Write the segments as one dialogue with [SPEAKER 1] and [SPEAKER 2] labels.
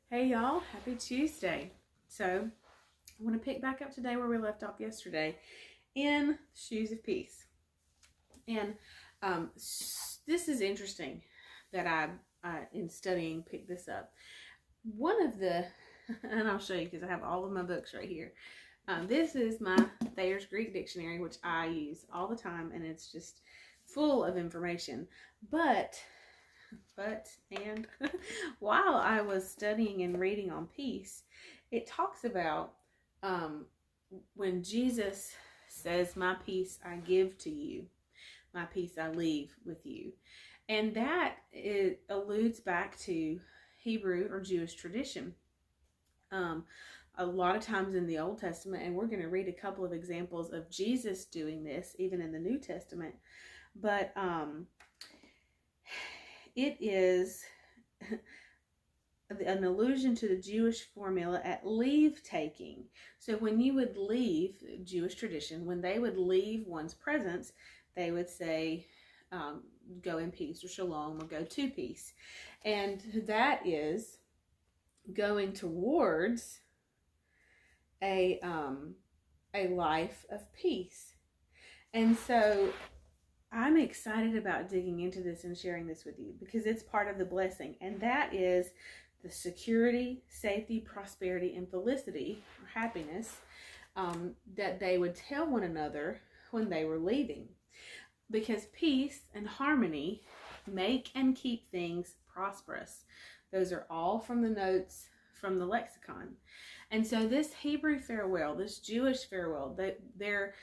[SPEAKER 1] Hey y'all, happy Tuesday. So I want to pick back up today where we left off yesterday in Shoes of Peace. And this is interesting that I in studying, picked this up. One of the, and I'll show you because I have all of my books right here. This is my Thayer's Greek Dictionary, which I use all the time, and it's just full of information. But while I was studying and reading on peace, it talks about when Jesus says, "My peace I give to you, my peace I leave with you." And that it alludes back to Hebrew or Jewish tradition. A lot of times in the Old Testament, and we're going to read a couple of examples of Jesus doing this, even in the New Testament. But it is an allusion to the Jewish formula at leave taking. So when you would leave, Jewish tradition, when they would leave one's presence, they would say, go in peace, or shalom, or go to peace. And that is going towards a life of peace. And so I'm excited about digging into this and sharing this with you because it's part of the blessing, and that is the security, safety, prosperity, and felicity, or happiness, that they would tell one another when they were leaving. Because peace and harmony make and keep things prosperous. Those are all from the notes from the lexicon. And so this Hebrew farewell, this Jewish farewell, they're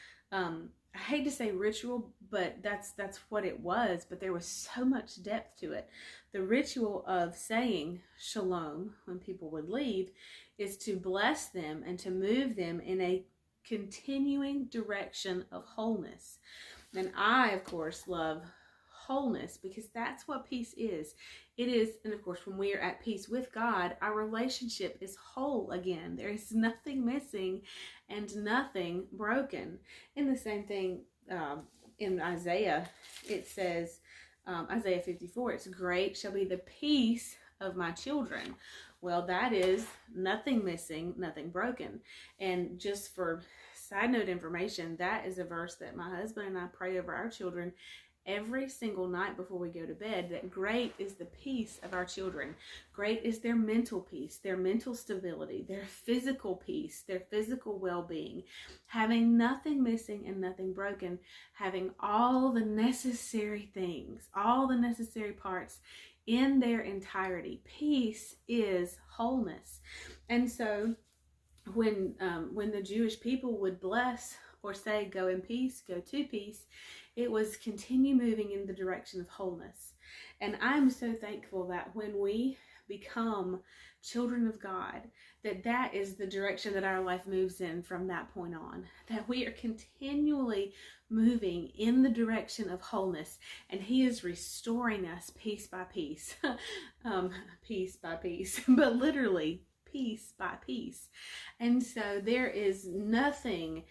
[SPEAKER 1] I hate to say ritual, but that's what it was, but there was so much depth to it. The ritual of saying shalom when people would leave is to bless them and to move them in a continuing direction of wholeness. And I, of course, love wholeness because that's what peace is. It is, and of course, when we are at peace with God, our relationship is whole again. There is nothing missing and nothing broken. And the same thing in Isaiah, it says, Isaiah 54, it's great shall be the peace of my children. Well, that is nothing missing, nothing broken. And just for side note information, that is a verse that my husband and I pray over our children every single night before we go to bed, that great is the peace of our children. Great is their mental peace, their mental stability, their physical peace, their physical well-being, having nothing missing and nothing broken, having all the necessary things, all the necessary parts in their entirety. Peace is wholeness. And so when the Jewish people would bless or say, go in peace, go to peace, it was continue moving in the direction of wholeness. And I'm so thankful that when we become children of God, that is the direction that our life moves in from that point on, that we are continually moving in the direction of wholeness, and He is restoring us piece by piece, piece by piece, but literally piece by piece. And so there is nothing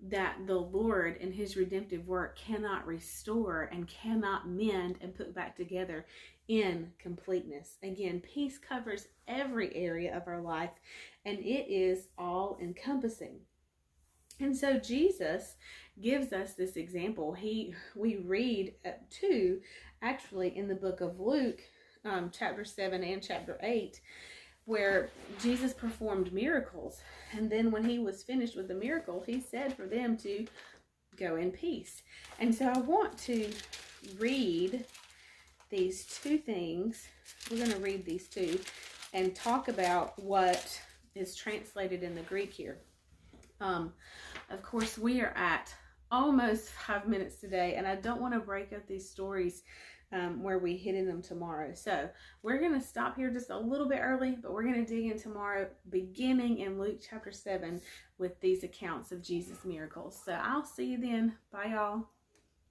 [SPEAKER 1] that the Lord in His redemptive work cannot restore and cannot mend and put back together in completeness. Again, peace covers every area of our life, and it is all encompassing. And so Jesus gives us this example. We read two actually in the book of Luke, chapter 7 and chapter 8, where Jesus performed miracles. And then when He was finished with the miracle, He said for them to go in peace. And so I want to read these two things. We're going to read these two and talk about what is translated in the Greek here. Of course, we are at almost 5 minutes today, and I don't want to break up these stories where we hit in them tomorrow. So we're going to stop here just a little bit early, but we're going to dig in tomorrow, beginning in Luke chapter 7 with these accounts of Jesus' miracles. So I'll see you then. Bye, y'all.